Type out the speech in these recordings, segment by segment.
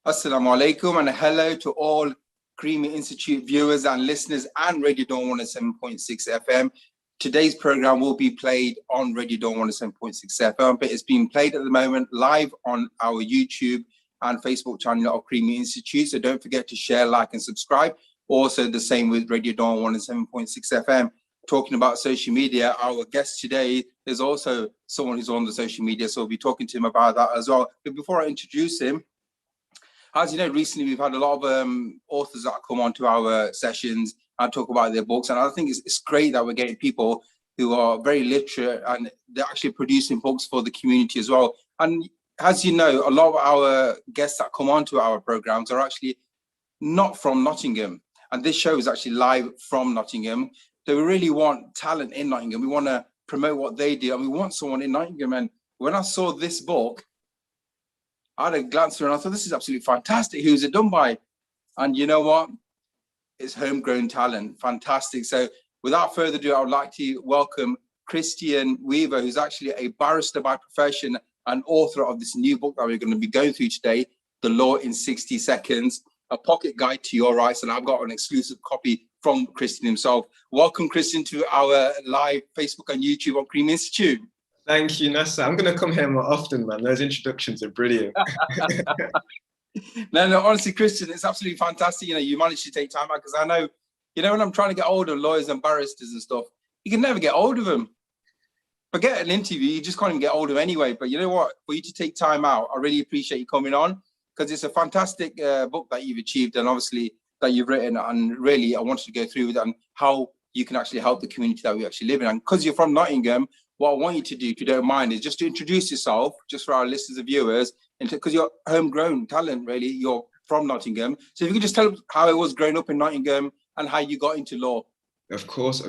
Assalamu alaikum and hello to all Creamy Institute viewers and listeners and Radio Dawn 107.6 FM. Today's program will be played on Radio Dawn 107.6 FM, but it's being played at the moment live on our YouTube and Facebook channel of Creamy Institute. So don't forget to share, like, and subscribe. Also, the same with Radio Dawn 107.6 FM. Talking about social media, our guest today is also someone who's on the social media, so we'll be talking to him about that as well. But before I introduce him, as you know, recently we've had a lot of authors that come onto our sessions and talk about their books. And I think it's great that we're getting people who are very literate and they're actually producing books for the community as well. And as you know, a lot of our guests that come onto our programs are actually not from Nottingham. And this show is actually live from Nottingham. So we really want talent in Nottingham. We want to promote what they do. And we want someone in Nottingham. And when I saw this book, I had a glance through and I thought, this is absolutely fantastic. Who's it done by? And you know what? It's homegrown talent. Fantastic. So without further ado, I would like to welcome Christian Weaver, who's actually a barrister by profession and author of this new book that we're going to be going through today, The Law in 60 Seconds, a pocket guide to your rights. And I've got an exclusive copy from Christian himself. Welcome, Christian, to our live Facebook and YouTube on Cream Institute. Thank you, Nessa. I'm going to come here more often, man. Those introductions are brilliant. No, honestly, Christian, it's absolutely fantastic. You know, you managed to take time out because I know, you know, when I'm trying to get hold of lawyers and barristers and stuff, you can never get hold of them. Forget an interview, you just can't even get hold of them anyway. But you know what? For you to take time out, I really appreciate you coming on because it's a fantastic book that you've achieved and obviously that you've written. And really, I wanted to go through with it and how you can actually help the community that we actually live in. And because you're from Nottingham, what I want you to do, if you don't mind, is just to introduce yourself, just for our listeners and viewers, because you're homegrown talent, really. You're from Nottingham. So if you could just tell us how it was growing up in Nottingham and how you got into law. Of course.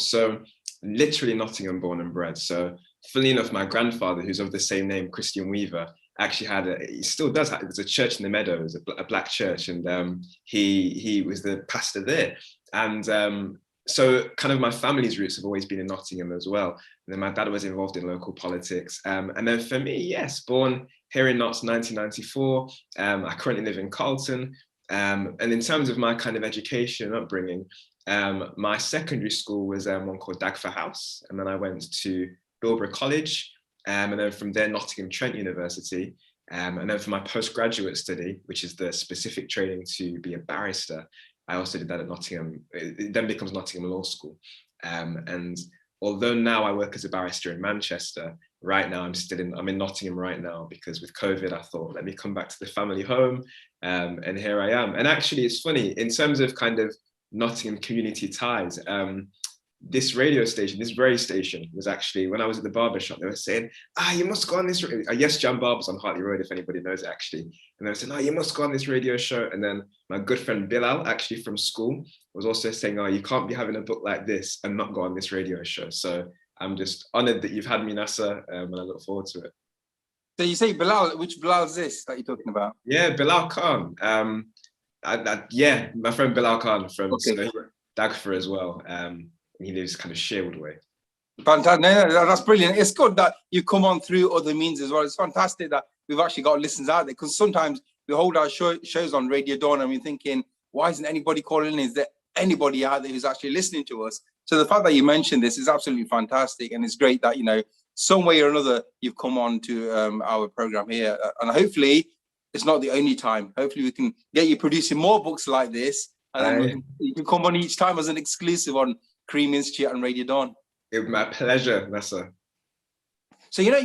So literally Nottingham born and bred. So funnily enough, my grandfather, who's of the same name, Christian Weaver, actually he still does have, there's a church in the Meadows, a black church, and he was the pastor there. And so kind of my family's roots have always been in Nottingham as well. And then my dad was involved in local politics. And then for me, yes, born here in Notts, 1994. I currently live in Carlton. And in terms of my kind of education and upbringing, my secondary school was one called Dagfair House. And then I went to Bilborough College. And then from there, Nottingham Trent University. And then for my postgraduate study, which is the specific training to be a barrister, I also did that at Nottingham. It then becomes Nottingham Law School. And although now I work as a barrister in Manchester, right now I'm in Nottingham right now because with COVID, I thought, let me come back to the family home. And here I am. And actually, it's funny, in terms of kind of Nottingham community ties, this radio station, this very station, was actually, when I was at the barber shop, they were saying, you must go on this, Yes Jam Barbers on Hartley Road, if anybody knows it actually. And they were saying, you must go on this radio show. And then my good friend Bilal, actually from school, was also saying, you can't be having a book like this and not go on this radio show. So I'm just honored that you've had me, Nasa, and I look forward to it. So you say Bilal, which Bilal is this that you're talking about? Yeah, Bilal Khan. Yeah, my friend Bilal Khan from Dagfair as well. He lives kind of Sherwood way. Fantastic. No, that's brilliant. It's good that you come on through other means as well. It's fantastic that we've actually got listeners out there because sometimes we hold our shows on Radio Dawn and we're thinking, why isn't anybody calling in? Is there anybody out there who's actually listening to us? So the fact that you mentioned this is absolutely fantastic. And it's great that, you know, some way or another, you've come on to our program here. And hopefully it's not the only time. Hopefully we can get you producing more books like this. And then you can come on each time as an exclusive on Cream Institute and Radio Dawn. It was my pleasure, Nessa. So, you know,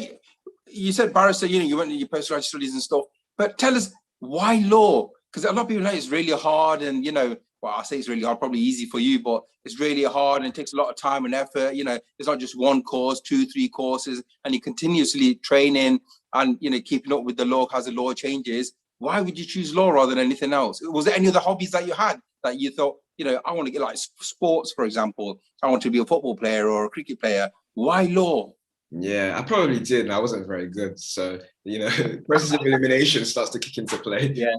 you said barrister, you know, you went to your postgraduate studies and stuff, but tell us why law? Because a lot of people know it's really hard and, you know, well, I say it's really hard, probably easy for you, but it's really hard and it takes a lot of time and effort. You know, it's not just one course, 2-3 courses, and you're continuously training and, you know, keeping up with the law as the law changes. Why would you choose law rather than anything else? Was there any other hobbies that you had that you thought, you know, I want to get like sports, for example, I want to be a football player or a cricket player. Why law? Yeah, I probably did. And I wasn't very good. So, you know, process of elimination starts to kick into play. Yeah.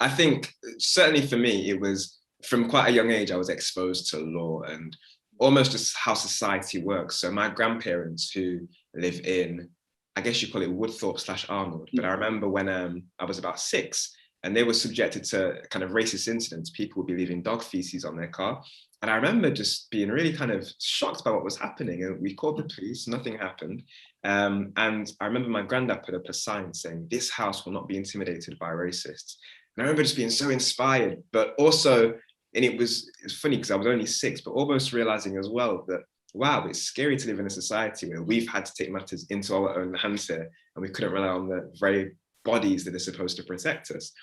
I think certainly for me, it was from quite a young age, I was exposed to law and almost just how society works. So my grandparents who live in, I guess you call it Woodthorpe /Arnold. But I remember when I was about 6, and they were subjected to kind of racist incidents. People would be leaving dog feces on their car. And I remember just being really kind of shocked by what was happening. And we called the police, nothing happened. And I remember my granddad put up a sign saying, "This house will not be intimidated by racists." And I remember just being so inspired, but also, and it's funny because I was only 6, but almost realizing as well that, wow, it's scary to live in a society where we've had to take matters into our own hands here, and we couldn't rely on the very bodies that are supposed to protect us.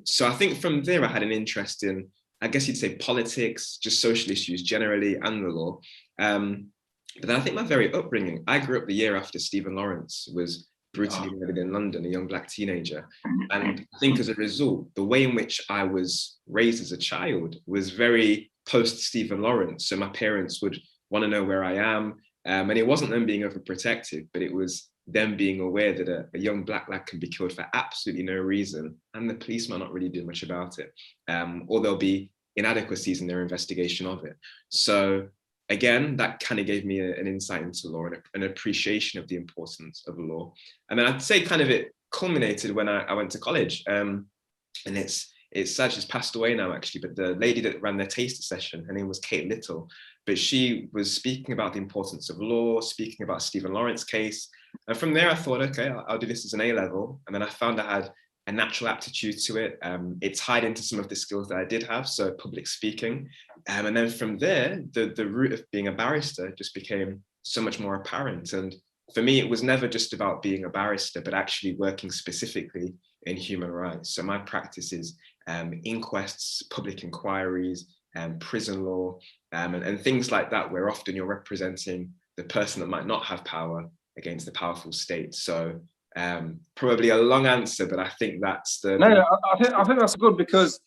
So I think from there, I had an interest in, I guess you'd say, politics, just social issues generally, and the law. But then I think my very upbringing, I grew up the year after Stephen Lawrence was brutally murdered in London, a young Black teenager. And I think as a result, the way in which I was raised as a child was very post Stephen Lawrence. So my parents would want to know where I am. And it wasn't them being overprotective, but it was them being aware that a young Black lad can be killed for absolutely no reason, and the police might not really do much about it, or there'll be inadequacies in their investigation of it. So again, that kind of gave me an insight into law and an appreciation of the importance of law. And then I'd say kind of it culminated when I went to college, and it's sad she's passed away now actually, but the lady that ran their taster session, her name was Kate Little, but she was speaking about the importance of law, speaking about Stephen Lawrence case. And from there I thought, okay, I'll do this as an A-level. And then I found I had a natural aptitude to it. It tied into some of the skills that I did have, so public speaking. And then from there, the route of being a barrister just became so much more apparent. And for me, it was never just about being a barrister, but actually working specifically in human rights. So my practice is inquests, public inquiries, prison law, and things like that, where often you're representing the person that might not have power against the powerful state. So probably a long answer, but I think that's the... No, I think that's good, because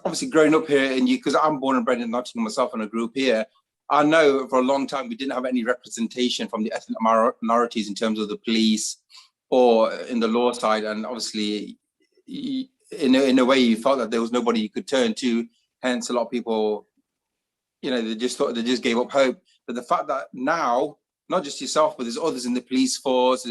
obviously growing up here, because I'm born and bred in Nottingham myself and I grew up here, I know for a long time we didn't have any representation from the ethnic minorities in terms of the police or in the law side. And obviously, in a way, you felt that there was nobody you could turn to. Hence, a lot of people, they just thought, they just gave up hope. But the fact that now, not just yourself, but there's others in the police force,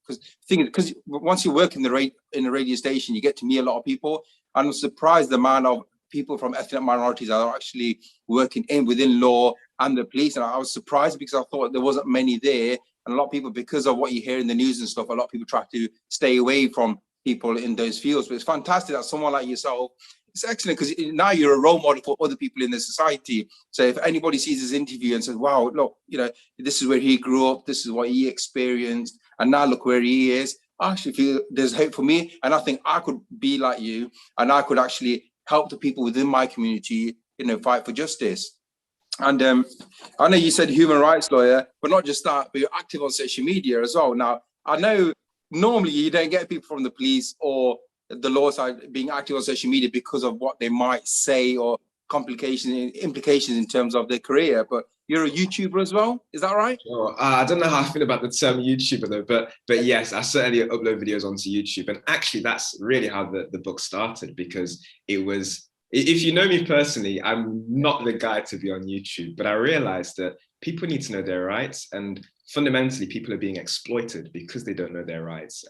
because once you work in a radio station, you get to meet a lot of people. And I'm surprised the amount of people from ethnic minorities that are actually working within law and the police. And I was surprised because I thought there wasn't many there. And a lot of people, because of what you hear in the news and stuff, a lot of people try to stay away from people in those fields. But it's fantastic that someone like yourself, it's excellent, because now you're a role model for other people in the society. So if anybody sees this interview and says, wow, look, this is where he grew up, this is what he experienced, and now look where he is, I actually feel there's hope for me. And I think I could be like you, and I could actually help the people within my community, fight for justice. And I know you said human rights lawyer, but not just that, but you're active on social media as well. Now, I know normally you don't get people from the police or the law side being active on social media because of what they might say or implications in terms of their career, but you're a YouTuber as well, is that right? Sure. I don't know how I feel about the term YouTuber though, but yes, I certainly upload videos onto YouTube. And actually that's really how the book started, because it was, if you know me personally, I'm not the guy to be on YouTube, but I realized that people need to know their rights, and fundamentally people are being exploited because they don't know their rights.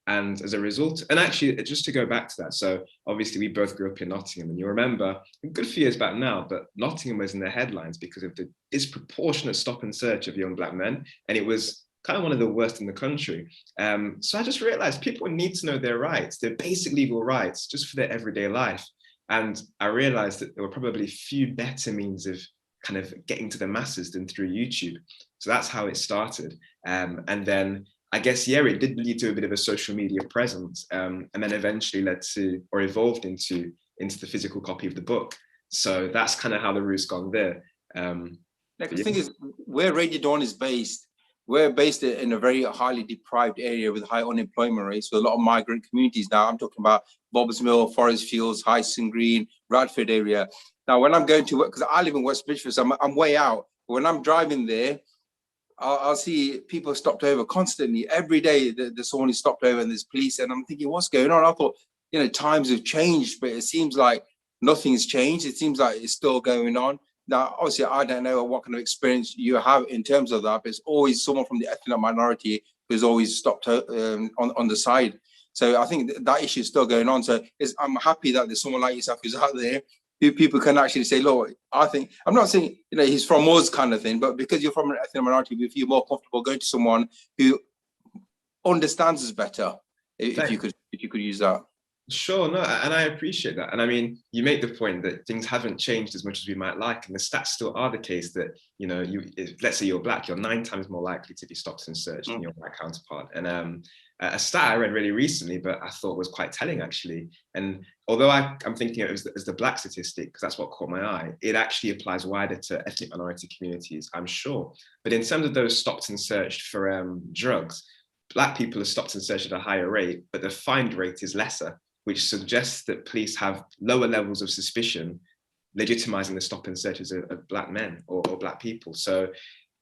And as a result, and actually just to go back to that, so obviously we both grew up in Nottingham, and you remember a good few years back now, but Nottingham was in the headlines because of the disproportionate stop and search of young Black men. And it was kind of one of the worst in the country. So I just realized people need to know their rights, their basic legal rights, just for their everyday life. And I realized that there were probably few better means of kind of getting to the masses than through YouTube. So that's how it started. And then I guess, yeah, it did lead to a bit of a social media presence, and then eventually led to, or evolved into the physical copy of the book. So that's kind of how the route's gone there. The thing is, where Radio Dawn is based, we're based in a very highly deprived area with high unemployment rates, with a lot of migrant communities. Now I'm talking about Bobs Mill, Forest Fields, Hyson Green, Radford area. Now, when I'm going to work, because I live in West Bridgford, so I'm way out. But when I'm driving there, I'll see people stopped over constantly. Every day there's someone who stopped over and there's police, and I'm thinking, what's going on? I thought, times have changed, but it seems like nothing's changed. It seems like it's still going on. Now, obviously, I don't know what kind of experience you have in terms of that, but it's always someone from the ethnic minority who's always stopped on the side. So I think that issue is still going on. So I'm happy that there's someone like yourself who's out there who people can actually say, look, I think, I'm not saying, he's from us kind of thing, but because you're from an ethnic minority, we feel more comfortable going to someone who understands us better, if you could use that. Sure, no, and I appreciate that. And I mean, you make the point that things haven't changed as much as we might like, and the stats still are the case that, let's say you're Black, you're 9 times more likely to be stopped and searched than your White counterpart. And a stat I read really recently, but I thought was quite telling actually. And although I'm thinking of it as the Black statistic, because that's what caught my eye, it actually applies wider to ethnic minority communities, I'm sure. But in terms of those stopped and searched for drugs, Black people are stopped and searched at a higher rate, but the find rate is lesser, which suggests that police have lower levels of suspicion, legitimizing the stop and searches of Black men or Black people. So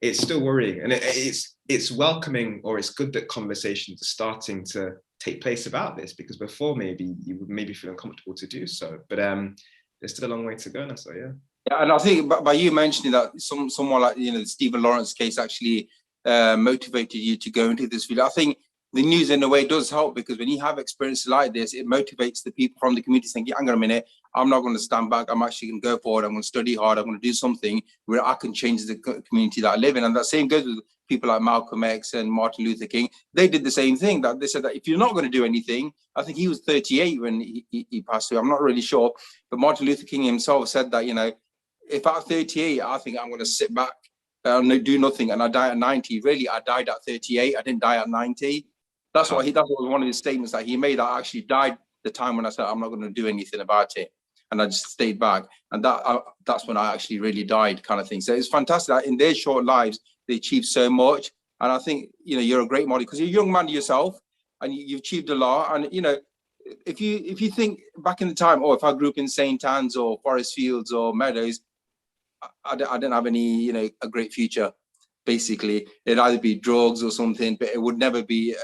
it's still worrying, and it's welcoming, or it's good that conversations are starting to take place about this, because before maybe you would maybe feel uncomfortable to do so. But there's still a long way to go now, so yeah. Yeah, and I think by you mentioning that someone like the Stephen Lawrence case actually motivated you to go into this field, I think the news in a way does help, because when you have experiences like this, it motivates the people from the community saying, yeah, hang on a minute, I'm not going to stand back. I'm actually going to go forward. I'm going to study hard. I'm going to do something where I can change the community that I live in. And that same goes with people like Malcolm X and Martin Luther King. They did the same thing. That they said that if you're not going to do anything, I think he was 38 when he passed away. I'm not really sure. But Martin Luther King himself said that, if at 38, I think I'm going to sit back and do nothing, and I die at 90. Really, I died at 38. I didn't die at 90. That was one of his statements that he made. I actually died the time when I said I'm not going to do anything about it, and I just stayed back. And that's when I actually really died, kind of thing. So it's fantastic that in their short lives they achieved so much. And I think you're a great model, because you're a young man yourself, and you've achieved a lot. And if you think back in the time, if I grew up in St. Anne's or Forest Fields or Meadows, I didn't have any a great future. Basically, it'd either be drugs or something, but it would never be,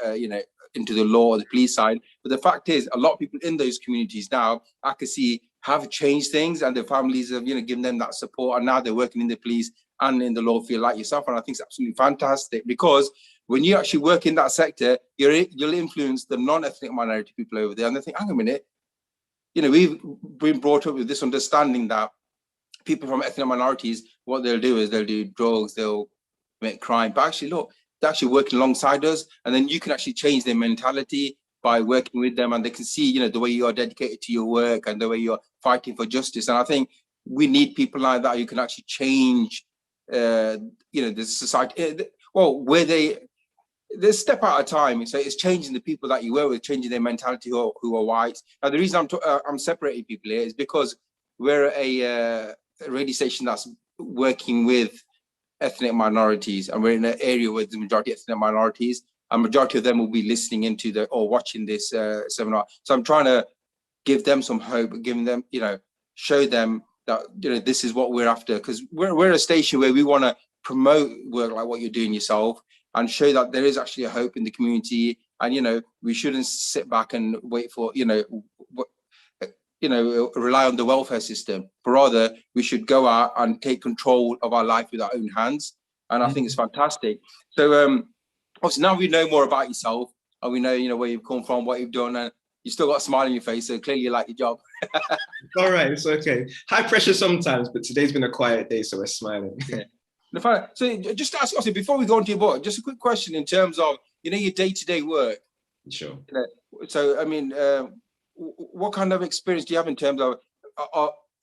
into the law or the police side. But the fact is, a lot of people in those communities now, I can see, have changed things, and their families have, given them that support. And now they're working in the police and in the law field like yourself. And I think it's absolutely fantastic, because when you actually work in that sector, you'll influence the non-ethnic minority people over there. And they think, hang on a minute, we've been brought up with this understanding that people from ethnic minorities, what they'll do is they'll do drugs, they'll commit crime, but actually look, they're actually working alongside us, and then you can actually change their mentality by working with them, and they can see the way you are dedicated to your work and the way you're fighting for justice. And I think we need people like that who can actually change the society, where they step out of time. So it's changing the people that you work with, changing their mentality who are white. Now the reason I'm separating people here is because we're a radio station that's working with ethnic minorities, and we're in an area where the majority of ethnic minorities, and majority of them will be listening into or watching this seminar. So I'm trying to give them some hope, giving them, show them that this is what we're after, because we're a station where we want to promote work like what you're doing yourself, and show that there is actually a hope in the community, and we shouldn't sit back and wait for rely on the welfare system, but rather we should go out and take control of our life with our own hands. And I think it's fantastic. So obviously now we know more about yourself, and we know where you've come from, what you've done, and you still got a smile on your face, so clearly you like your job. All right, it's okay. High pressure sometimes, but today's been a quiet day, so we're smiling. Yeah. So just to ask, also, before we go into your book, just a quick question in terms of your day-to-day work. Sure. So I mean, what kind of experience do you have in terms of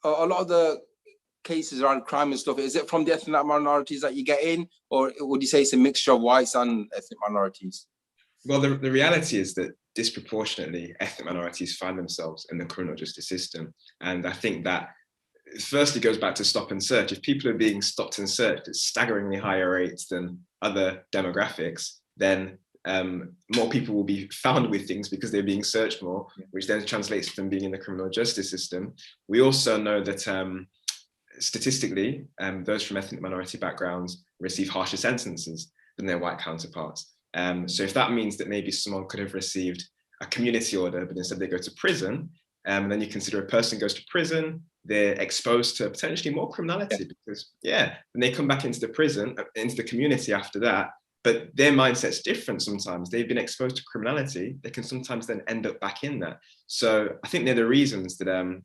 a lot of the cases around crime and stuff? Is it from the ethnic minorities that you get in, or would you say it's a mixture of whites and ethnic minorities? Well, the reality is that disproportionately ethnic minorities find themselves in the criminal justice system. And I think that firstly goes back to stop and search. If people are being stopped and searched at staggeringly higher rates than other demographics, then more people will be found with things because they're being searched more, which then translates to them being in the criminal justice system. We also know that statistically, those from ethnic minority backgrounds receive harsher sentences than their white counterparts. So if that means that maybe someone could have received a community order, but instead they go to prison, then you consider a person goes to prison, they're exposed to potentially more criminality, because when they come back into the prison, into the community after that, but their mindset's different sometimes. They've been exposed to criminality. They can sometimes then end up back in that. So I think they're the reasons that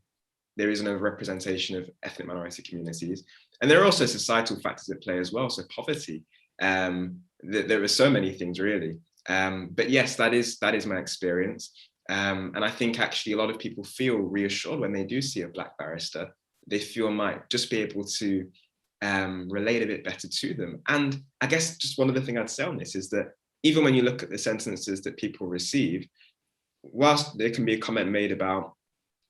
there is an overrepresentation of ethnic minority communities. And there are also societal factors at play as well. So poverty, there are so many things really. But yes, that is my experience. And I think actually a lot of people feel reassured when they do see a Black barrister. They feel might just be able to relate a bit better to them. And I guess just one other thing I'd say on this is that even when you look at the sentences that people receive, whilst there can be a comment made about,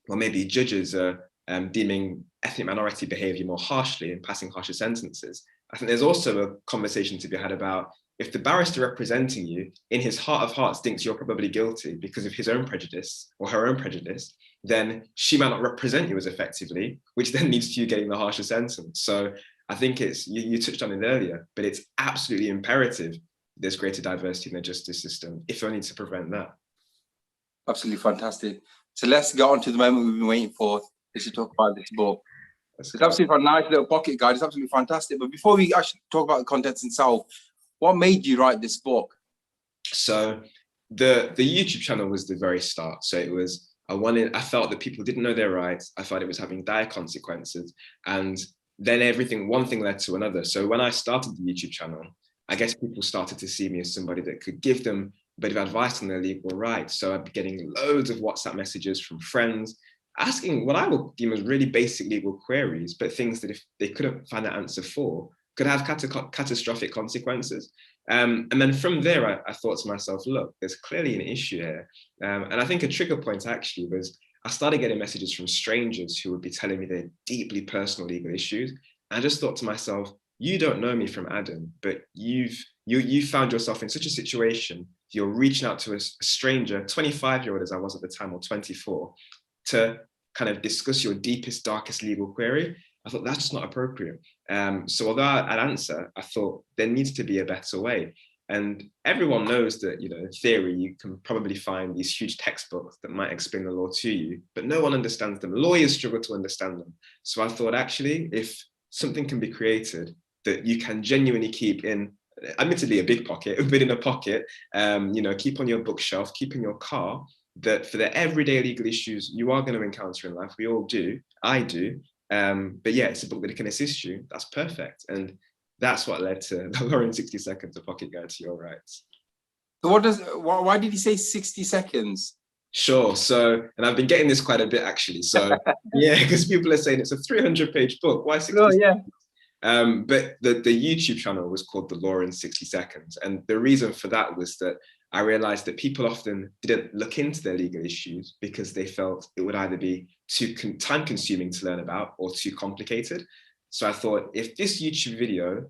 well, maybe judges are deeming ethnic minority behavior more harshly and passing harsher sentences, I think there's also a conversation to be had about if the barrister representing you in his heart of hearts thinks you're probably guilty because of his own prejudice or her own prejudice, then she might not represent you as effectively, which then leads to you getting the harsher sentence. So I think it's, you touched on it earlier, but it's absolutely imperative there's greater diversity in the justice system, if only to prevent that. Absolutely fantastic. So let's get on to the moment we've been waiting for. Let's talk about this book. It's absolutely a nice little pocket guide. It's absolutely fantastic. But before we actually talk about the contents itself, what made you write this book? So the YouTube channel was the very start. So it was, I felt that people didn't know their rights. I thought it was having dire consequences. And then one thing led to another. So when I started the YouTube channel, I guess people started to see me as somebody that could give them a bit of advice on their legal rights. So I'd be getting loads of WhatsApp messages from friends asking what I would deem as really basic legal queries, but things that if they couldn't find an answer for, could have catastrophic consequences. And then from there, I thought to myself, look, there's clearly an issue here. And I think a trigger point actually was I started getting messages from strangers who would be telling me their deeply personal legal issues. And I just thought to myself, you don't know me from Adam, but you found yourself in such a situation, you're reaching out to a stranger, 25-year-old as I was at the time, or 24, to kind of discuss your deepest, darkest legal query. I thought that's just not appropriate. So although I'd answer, I thought there needs to be a better way. And everyone knows that, in theory, you can probably find these huge textbooks that might explain the law to you, but no one understands them. Lawyers struggle to understand them. So I thought, actually, if something can be created that you can genuinely keep in, admittedly a big pocket, but in a pocket, keep on your bookshelf, keep in your car, that for the everyday legal issues you are going to encounter in life, we all do, I do, but yeah, it's a book that can assist you. That's perfect. And that's what led to the Law in 60 Seconds, a pocket guide to your rights. So why did he say 60 seconds? Sure. So, and I've been getting this quite a bit actually. So yeah, because people are saying it's a 300-page book. Why 60 seconds? Yeah. But the YouTube channel was called The Law in 60 Seconds. And the reason for that was that I realized that people often didn't look into their legal issues because they felt it would either be too time consuming to learn about or too complicated. So I thought, if this YouTube video,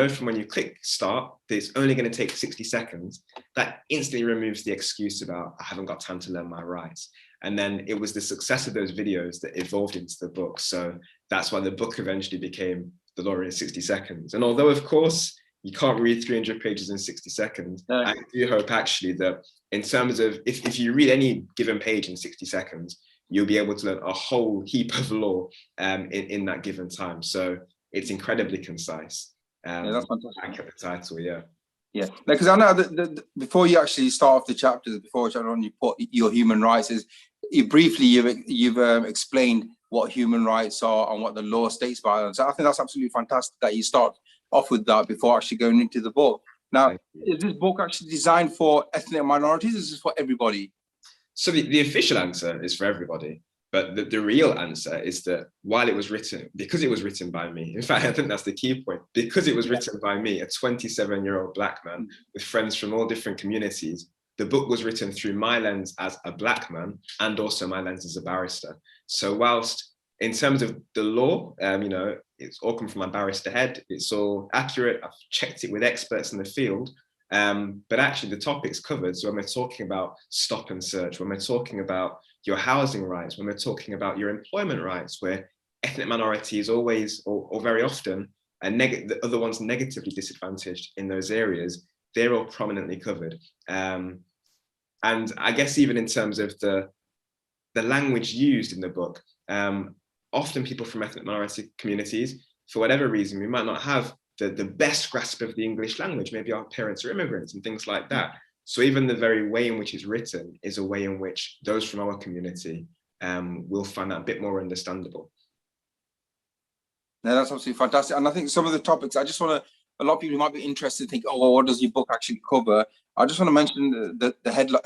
from when you click start, that it's only going to take 60 seconds, that instantly removes the excuse about, I haven't got time to learn my rights. And then it was the success of those videos that evolved into the book. So that's why the book eventually became The Law in 60 Seconds. And although, of course, you can't read 300 pages in 60 seconds, no. I do hope actually that in terms of, if you read any given page in 60 seconds, you'll be able to learn a whole heap of law in that given time. So it's incredibly concise. Yeah, that's fantastic. I kept the title, yeah. Yeah, because I know that before you actually start off the chapters, before you put your human rights, you've explained what human rights are and what the law states about them. So I think that's absolutely fantastic that you start off with that before actually going into the book. Now, is this book actually designed for ethnic minorities? Or is this for everybody? So the official answer is for everybody, but the real answer is that because it was written by me, in fact, I think that's the key point, because it was written by me, a 27-year-old Black man with friends from all different communities, the book was written through my lens as a Black man and also my lens as a barrister. So whilst in terms of the law, it's all come from my barrister head, it's all accurate, I've checked it with experts in the field, but actually the topics covered, so when we're talking about stop and search, when we're talking about your housing rights, when we're talking about your employment rights, where ethnic minorities always, or very often, the other ones negatively disadvantaged in those areas, they're all prominently covered. And I guess even in terms of the language used in the book, often people from ethnic minority communities, for whatever reason, we might not have the best grasp of the English language. Maybe our parents are immigrants and things like that. So even the very way in which it's written is a way in which those from our community will find that a bit more understandable. No, that's absolutely fantastic. And I think some of the topics, I just want to, a lot of people might be interested and think, oh, well, what does your book actually cover? I just want to mention the headline,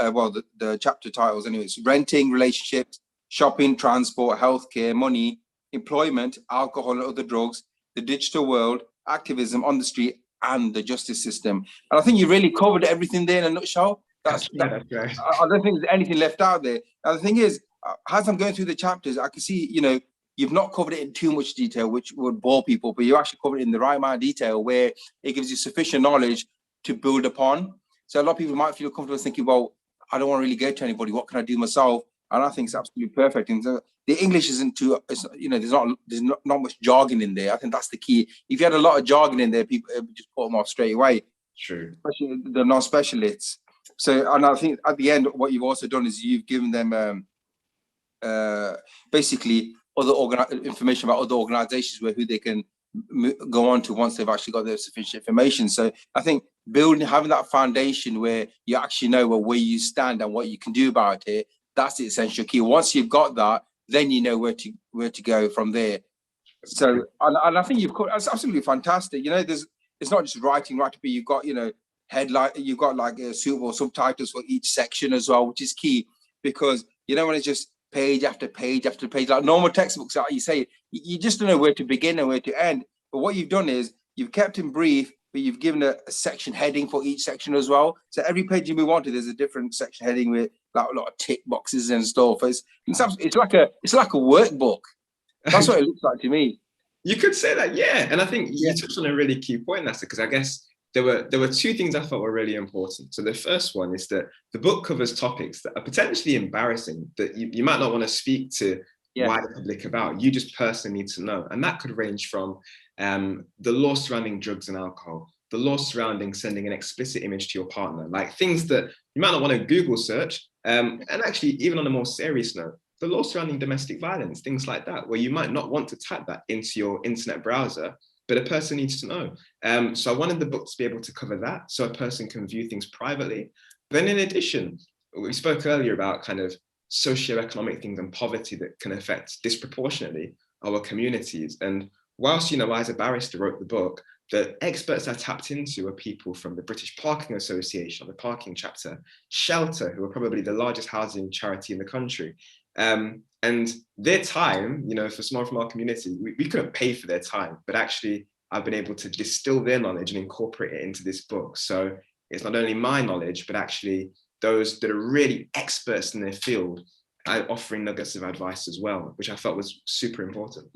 the chapter titles anyway. It's renting, relationships, shopping, transport, healthcare, money, employment, alcohol and other drugs, the digital world, activism on the street, and the justice system. And I think you really covered everything there in a nutshell. That's right. I don't think there's anything left out there. Now, the thing is, as I'm going through the chapters, I can see, you've not covered it in too much detail, which would bore people, but you actually covered it in the right amount of detail where it gives you sufficient knowledge to build upon. So a lot of people might feel comfortable thinking, well, I don't want to really go to anybody. What can I do myself? And I think it's absolutely perfect. And the English isn't too, there's not much jargon in there. I think that's the key. If you had a lot of jargon in there, people would just put them off straight away. True. Especially the non-specialists. So, and I think at the end, what you've also done is you've given them basically information about other organizations who they can go on to once they've actually got their sufficient information. So I think having that foundation where you actually know where you stand and what you can do about it, that's the essential key. Once you've got that, then you know where to go from there. So, and I think that's absolutely fantastic. It's not just writing, but you've got, headline, you've got like suitable subtitles for each section as well, which is key, because when it's just page after page after page, like normal textbooks, like you say, you just don't know where to begin and where to end. But what you've done is you've kept it brief, but you've given a section heading for each section as well. So every page you move on to, there's a different section heading with like a lot of tick boxes and stuff. It's like a workbook. That's what it looks like to me. You could say that, yeah. And I think you touched on a really key point, Nasser, because I guess there were two things I thought were really important. So the first one is that the book covers topics that are potentially embarrassing, that you might not want to speak to wider public about. You just personally need to know. And that could range from the law surrounding drugs and alcohol, the law surrounding sending an explicit image to your partner, like things that you might not want to Google search. And actually, even on a more serious note, the law surrounding domestic violence, things like that, where you might not want to type that into your internet browser, but a person needs to know. So I wanted the book to be able to cover that, so a person can view things privately. Then in addition, we spoke earlier about kind of socioeconomic things and poverty that can affect disproportionately our communities. And whilst, I as a barrister wrote the book, the experts I tapped into are people from the British Parking Association, the parking chapter, Shelter, who are probably the largest housing charity in the country. And their time, for someone from our community, we couldn't pay for their time, but actually I've been able to distill their knowledge and incorporate it into this book. So it's not only my knowledge, but actually those that are really experts in their field offering nuggets of advice as well, which I felt was super important.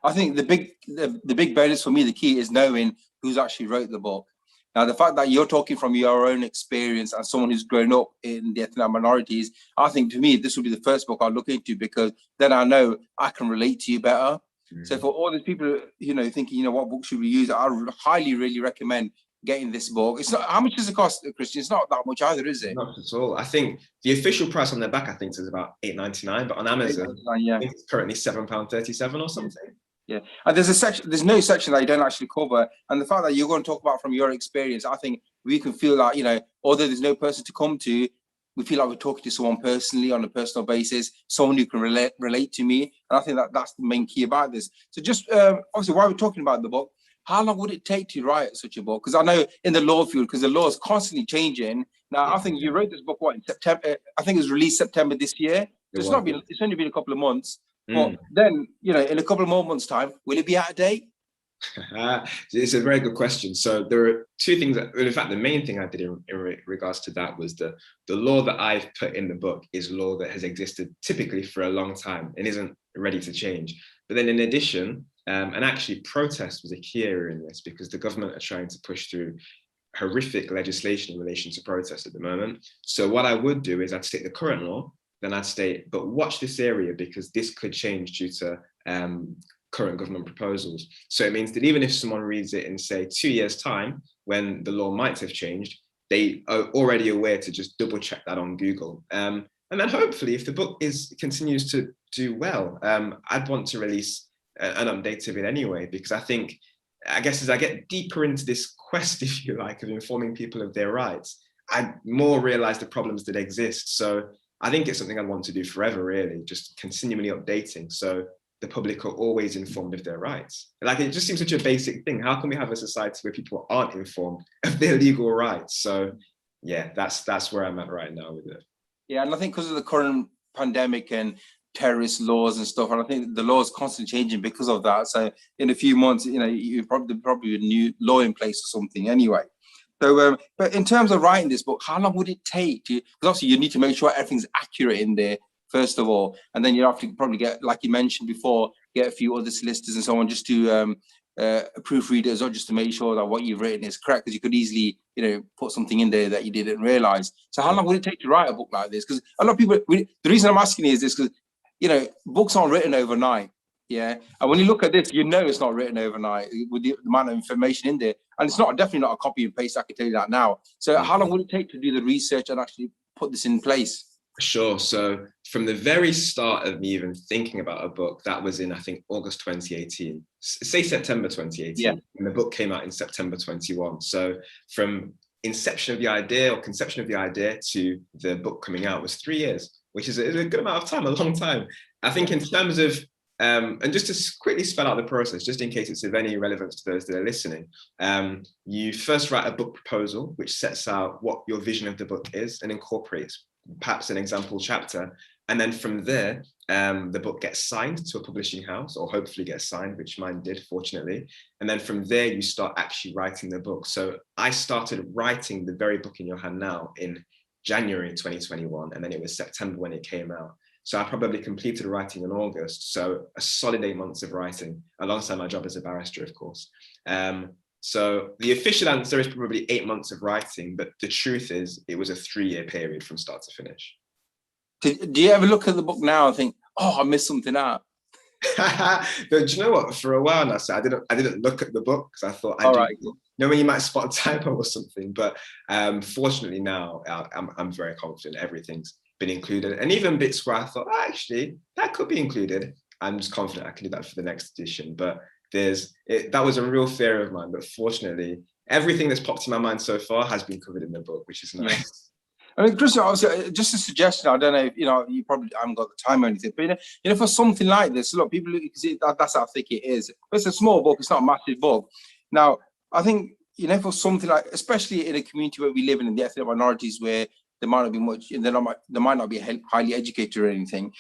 I think the big bonus for me, the key is knowing who's actually wrote the book. Now, the fact that you're talking from your own experience and someone who's grown up in the ethnic minorities, I think to me, this would be the first book I'll look into, because then I know I can relate to you better. Mm-hmm. So for all these people, thinking, what book should we use? I highly, really recommend getting this book. It's not, how much does it cost, Christian? It's not that much either, is it? Not at all. I think the official price on their back, is about £8.99, but on Amazon, I think it's currently £7.37 or something. Yeah, and there's no section that you don't actually cover, and the fact that you're going to talk about from your experience, I think we can feel like, although there's no person to come to, we feel like we're talking to someone personally on a personal basis, someone who can relate to me, and I think that's the main key about this. So just obviously, while we're talking about the book, how long would it take to write such a book? Because I know in the law field, because the law is constantly changing. Now, I think you wrote this book in September. I think it was released September this year. It's only been a couple of months. But then, in a couple of more months' time, will it be out of date? It's a very good question. So there are two things in fact, the main thing I did in regards to that was the law that I've put in the book is law that has existed typically for a long time and isn't ready to change. But then in addition, and actually protest was a key area in this, because the government are trying to push through horrific legislation in relation to protest at the moment. So what I would do is I'd state the current law, then I'd state, but watch this area because this could change due to current government proposals. So it means that even if someone reads it in, say, 2 years' time, when the law might have changed, they are already aware to just double check that on Google. And then hopefully, if the book continues to do well, I'd want to release an update of it anyway, because I think I guess as I get deeper into this quest, if you like, of informing people of their rights, I more realize the problems that exist. So I think it's something I want to do forever, really, just continually updating. So the public are always informed of their rights. Like, it just seems such a basic thing. How can we have a society where people aren't informed of their legal rights? So yeah, that's where I'm at right now with it. Yeah, and I think because of the current pandemic and terrorist laws and stuff, and I think the law is constantly changing because of that. So in a few months, you probably a new law in place or something anyway. So, but in terms of writing this book, how long would it take? Because obviously you need to make sure everything's accurate in there first of all, and then you have to probably get, like you mentioned before, get a few other solicitors and so on just to proofread it as well, just to make sure that what you've written is correct. Because you could easily, put something in there that you didn't realize. So how long would it take to write a book like this? Because a lot of people, the reason I'm asking is this, because books aren't written overnight. Yeah, and when you look at this, it's not written overnight with the amount of information in there, and it's definitely not a copy and paste. I can tell you that now. So how long would it take to do the research and actually put this in place? Sure. So from the very start of me even thinking about a book, that was in, I think, August 2018, say September 2018, yeah. And the book came out in September 21. So from inception of the idea or conception of the idea to the book coming out was 3 years, which is a good amount of time, a long time. I think in terms of, and just to quickly spell out the process, just in case it's of any relevance to those that are listening, you first write a book proposal, which sets out what your vision of the book is and incorporates perhaps an example chapter. And then from there, the book gets signed to a publishing house, or hopefully gets signed, which mine did, fortunately. And then from there, you start actually writing the book. So I started writing the very book in your hand now in January 2021, and then it was September when it came out. So I probably completed writing in August. So a solid 8 months of writing, alongside my job as a barrister, of course. So the official answer is probably 8 months of writing, but the truth is it was a 3-year period from start to finish. Do you ever look at the book now and think, oh, I missed something out? But do you know what? For a while now, so I didn't look at the book because I thought when you might spot a typo or something. But fortunately now, I'm very confident everything's been included, and even bits where I thought, actually, that could be included. I'm just confident I can do that for the next edition. But that was a real fear of mine. But fortunately, everything that's popped in my mind so far has been covered in the book, which is nice. Yeah. I mean, Chris, just a suggestion. I don't know if you probably haven't got the time or anything, but for something like this, look, people see that's how thick it is. But it's a small book; it's not a massive book. Now, I think for something like, especially in a community where we live in the ethnic minorities, where there might not be much, they might not be highly educated or anything.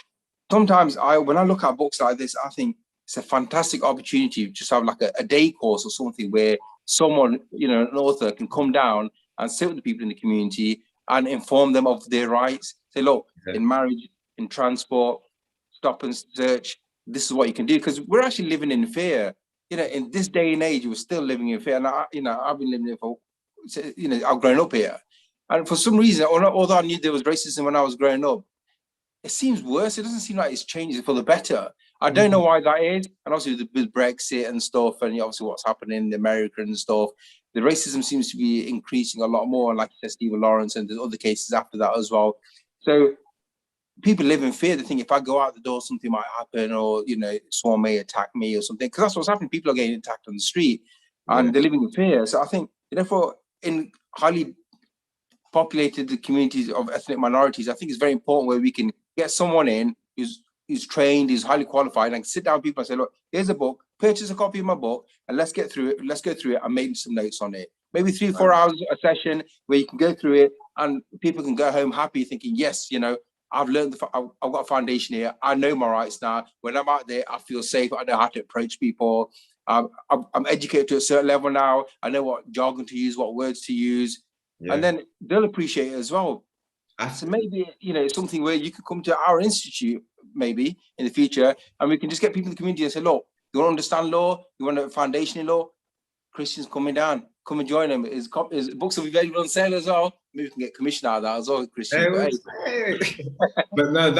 Sometimes when I look at books like this, I think it's a fantastic opportunity to just have like a day course or something where someone, an author, can come down and sit with the people in the community and inform them of their rights. Say, look, in marriage, in transport, stop and search, this is what you can do. Because we're actually living in fear. In this day and age, we're still living in fear. And I've been living here for, I've grown up here. And for some reason, although I knew there was racism when I was growing up, it seems worse. It doesn't seem like it's changing for the better. I don't know why that is. And obviously with Brexit and stuff, and obviously what's happening in America and stuff, the racism seems to be increasing a lot more. Like you said, Stephen Lawrence, and there's other cases after that as well. So people live in fear. They think if I go out the door, something might happen, or someone may attack me or something. Because that's what's happening. People are getting attacked on the street, and they're living in fear. So I think, for in highly populated communities of ethnic minorities, I think it's very important where we can get someone in who's trained, who's highly qualified, and sit down with people and say, look, here's a book, purchase a copy of my book, and let's get through it. Let's go through it and make some notes on it. Maybe 3-4 hours a session where you can go through it and people can go home happy thinking, yes, I've learned, I've got a foundation here. I know my rights now. When I'm out there, I feel safe. I know how to approach people. I'm educated to a certain level now. I know what jargon to use, what words to use. Yeah. And then they'll appreciate it as well. So maybe, it's something where you could come to our institute maybe in the future, and we can just get people in the community and say, look, you want to understand law? You want a foundation in law? Christian's coming down. Come and join him. His books will be available on sale as well. Maybe we can get commission out of that as well, Christian. But no,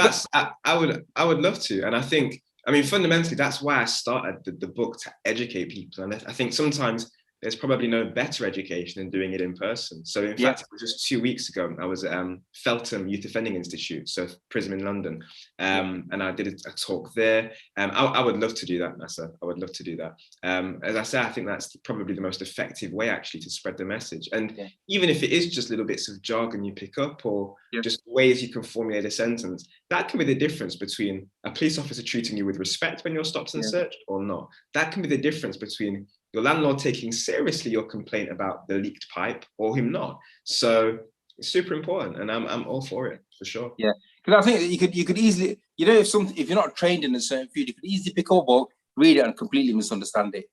I would love to. And I think, fundamentally, that's why I started the book, to educate people. And I think sometimes there's probably no better education than doing it in person. So in Yeah. fact, it was just 2 weeks ago, I was at Feltham Youth Offending Institute, so Prism in London, and I did a talk there. I would love to do that, Nasa. I would love to do that. As I said, I think that's probably the most effective way actually to spread the message. And even if it is just little bits of jargon you pick up, or just ways you can formulate a sentence, that can be the difference between a police officer treating you with respect when you're stopped and searched or not. That can be the difference between your landlord taking seriously your complaint about the leaked pipe or him not. So it's super important, and I'm all for it, for sure. Yeah, because I think you could easily, you know, if you're not trained in a certain field, you could easily pick up a book, read it, and completely misunderstand it.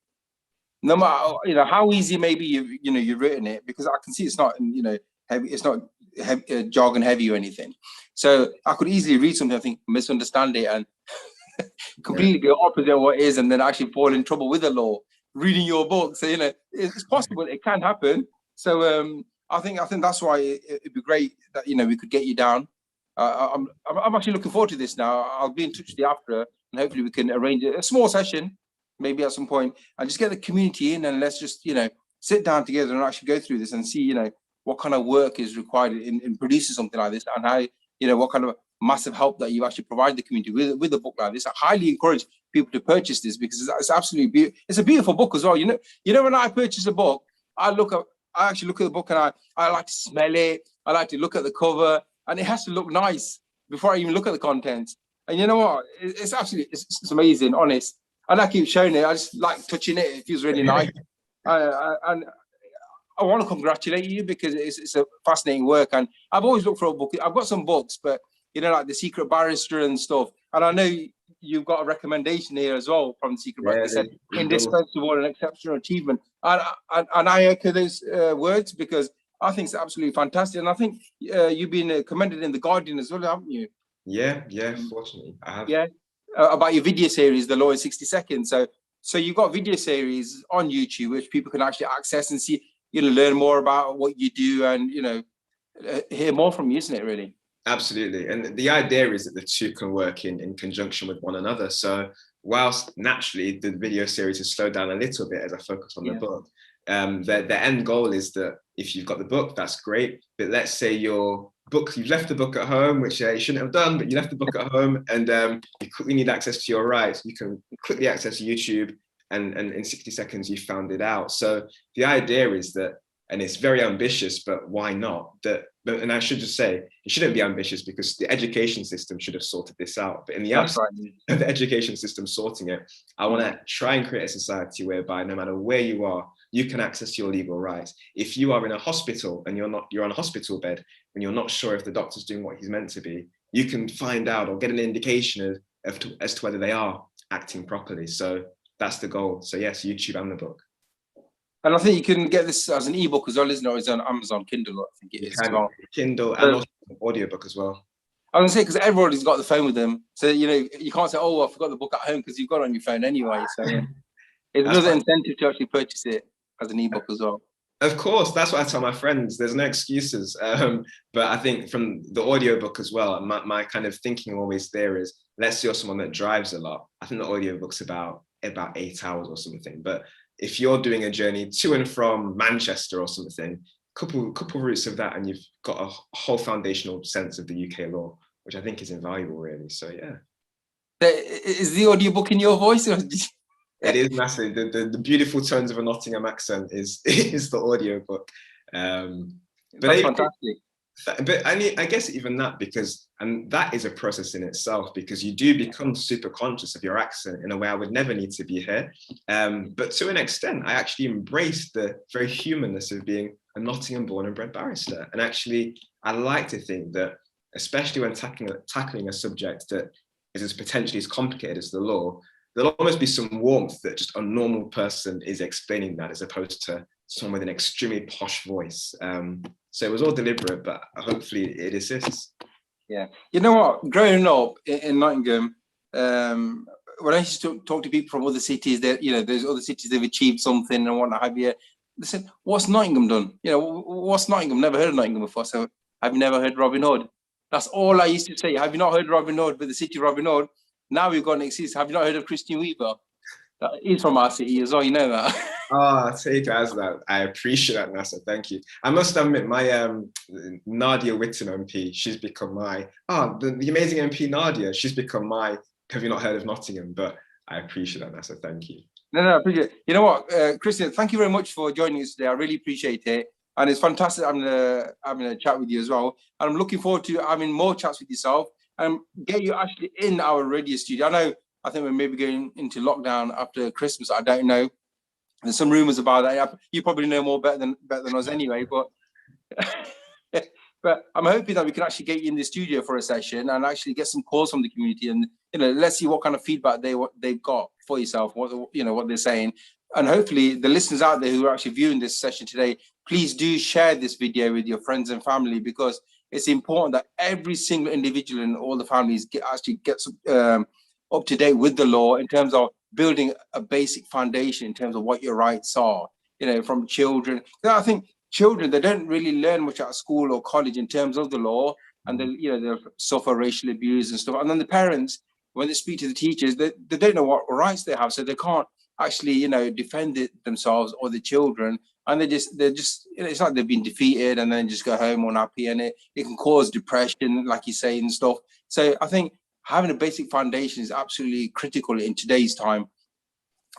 No matter, you know, how easy maybe you've written it, because I can see it's not, you know, heavy, it's not heavy, jargon heavy or anything. So I could easily read something, I think, misunderstand it, and completely be opposite of what it is, and then actually fall in trouble with the law reading your book. So, you know, it's possible, it can happen. So I think that's why it'd be great that, you know, we could get you down. I'm actually looking forward to this now. I'll be in touch with you after, and hopefully we can arrange a small session maybe at some point, and just get the community in, and let's just, you know, sit down together and actually go through this and see, you know, what kind of work is required in producing something like this, and how, you know, what kind of massive help that you actually provide the community with a book like this. I highly encourage people to purchase this, because it's absolutely beautiful. It's a beautiful book as well. You know, when I purchase a book, I actually look at the book, and I like to smell it. I like to look at the cover, and it has to look nice before I even look at the content. And you know what? It's absolutely, it's amazing, honest. And I keep showing it. I just like touching it. It feels really nice. And I want to congratulate you, because it's a fascinating work. And I've always looked for a book. I've got some books, but, you know, like The Secret Barrister and stuff. And I know you've got a recommendation here as well from The Secret Barrister. They said indispensable and exceptional achievement. And I echo those words, because I think it's absolutely fantastic. And I think you've been commended in The Guardian as well, haven't you? Yeah, fortunately I have. Yeah, about your video series, The Law in 60 Seconds. So you've got video series on YouTube which people can actually access and see, you know, learn more about what you do, and, you know, hear more from you, isn't it, really? Absolutely. And the idea is that the two can work in conjunction with one another. So whilst naturally the video series has slowed down a little bit as I focus on the book, the end goal is that if you've got the book, that's great. But let's say you've left the book at home, which you shouldn't have done, but you left the book at home, and you quickly need access to your rights. You can quickly access YouTube, and in 60 seconds you found it out. So the idea is that, and it's very ambitious, but why not? And I should just say, it shouldn't be ambitious, because the education system should have sorted this out. But in the absence of the education system sorting it, I want to try and create a society whereby no matter where you are, you can access your legal rights. If you are in a hospital and you're on a hospital bed and you're not sure if the doctor's doing what he's meant to be, you can find out or get an indication as to whether they are acting properly. So that's the goal. So yes, YouTube and the book. And I think you can get this as an ebook as well, isn't it? It's on Amazon Kindle, I think it is as well. Kindle, and also an audiobook as well. I was going to say, because everybody's got the phone with them. So, you know, you can't say, oh, I forgot the book at home, because you've got it on your phone anyway. So it's another incentive to actually purchase it as an ebook as well. Of course, that's what I tell my friends. There's no excuses. But I think from the audiobook as well, my kind of thinking always there is, let's say you're someone that drives a lot. I think the audiobook's about 8 hours or something. But if you're doing a journey to and from Manchester or something, couple routes of that, and you've got a whole foundational sense of the UK law, which I think is invaluable, really. So yeah. Is the audiobook in your voice? Or it is massive. The beautiful tones of a Nottingham accent is the audiobook. That's fantastic. But I guess even that, and that is a process in itself, because you do become super conscious of your accent in a way I would never need to be here. But to an extent, I actually embrace the very humanness of being a Nottingham born and bred barrister. And actually, I like to think that, especially when tackling a subject that is as potentially as complicated as the law, there'll almost be some warmth that just a normal person is explaining that, as opposed to someone with an extremely posh voice. So it was all deliberate, but hopefully it assists. Yeah. You know what? Growing up in Nottingham, when I used to talk to people from other cities, that, you know, there's other cities they've achieved something and what have you. They said, "What's Nottingham done? You know, what's Nottingham? Never heard of Nottingham before." So I've never heard Robin Hood. That's all I used to say. Have you not heard Robin Hood? With the city of Robin Hood, now we've got an excuse. Have you not heard of Christian Weaver? He's from our city as well, you know that. Oh, take it as that. I appreciate that, Nasser. Thank you. I must admit, my Nadia Whitton MP, she's become my the amazing MP Nadia. She's become my. Have you not heard of Nottingham? But I appreciate that, Nasser. Thank you. No, I appreciate it. You know what, Christian, thank you very much for joining us today. I really appreciate it. And it's fantastic having a chat with you as well. And I'm looking forward to having more chats with yourself and get you actually in our radio studio. I think we're maybe going into lockdown after Christmas. I don't know. There's some rumors about that. You probably know more better than us anyway. But but I'm hoping that we can actually get you in the studio for a session and actually get some calls from the community, and let's see what kind of feedback they've got for yourself, what they're saying. And hopefully the listeners out there who are actually viewing this session today, please do share this video with your friends and family, because it's important that every single individual and all the families gets up to date with the law in terms of building a basic foundation in terms of what your rights are, from children. I think children, they don't really learn much at school or college in terms of the law, and they suffer racial abuse and stuff. And then the parents, when they speak to the teachers, they don't know what rights they have, so they can't actually defend themselves or the children, and they're just it's like they've been defeated and then just go home unhappy, and it can cause depression, like you say, and stuff. So I think having a basic foundation is absolutely critical in today's time,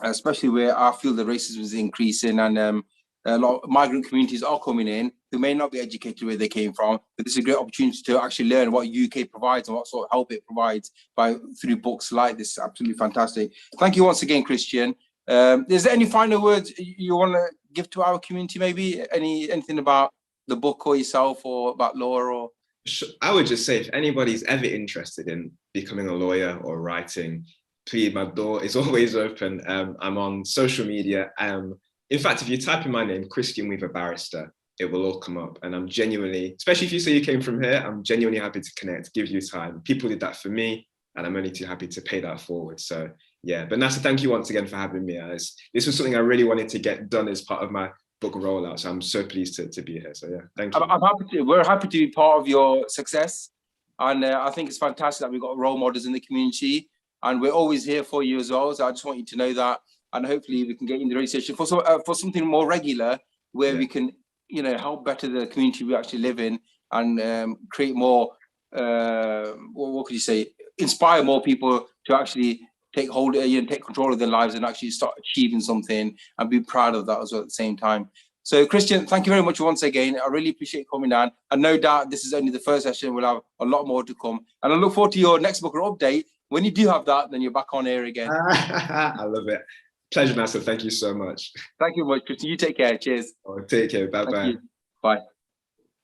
especially where I feel the racism is increasing, and a lot of migrant communities are coming in who may not be educated where they came from, but this is a great opportunity to actually learn what UK provides and what sort of help it provides through books like this. Absolutely fantastic. Thank you once again, Christian. Is there any final words you want to give to our community? Maybe anything about the book or yourself, or about law? Or I would just say, if anybody's ever interested in becoming a lawyer or writing, please, my door is always open. I'm on social media. In fact, if you type in my name, Christian Weaver Barrister, it will all come up. And I'm genuinely, especially if you say you came from here, I'm genuinely happy to connect, give you time. People did that for me, and I'm only too happy to pay that forward. So yeah, but Nasser, thank you once again for having me. This was something I really wanted to get done as part of my book rollout. So I'm so pleased to be here. So yeah, thank you. I'm happy to. We're happy to be part of your success, and I think it's fantastic that we've got role models in the community, and we're always here for you as well. So I just want you to know that, and hopefully we can get you in the radio station for something more regular, where we can help better the community we actually live in, and create more. What could you say? Inspire more people to actually take control of their lives and actually start achieving something, and be proud of that as well at the same time. So Christian, thank you very much once again. I really appreciate you coming down, and no doubt this is only the first session. We'll have a lot more to come, and I look forward to your next book or update. When you do have that, then you're back on air again. I love it. Pleasure, Nasser. Thank you so much. Thank you very much, Christian. You take care. Cheers. Oh, take care. Bye-bye. Bye.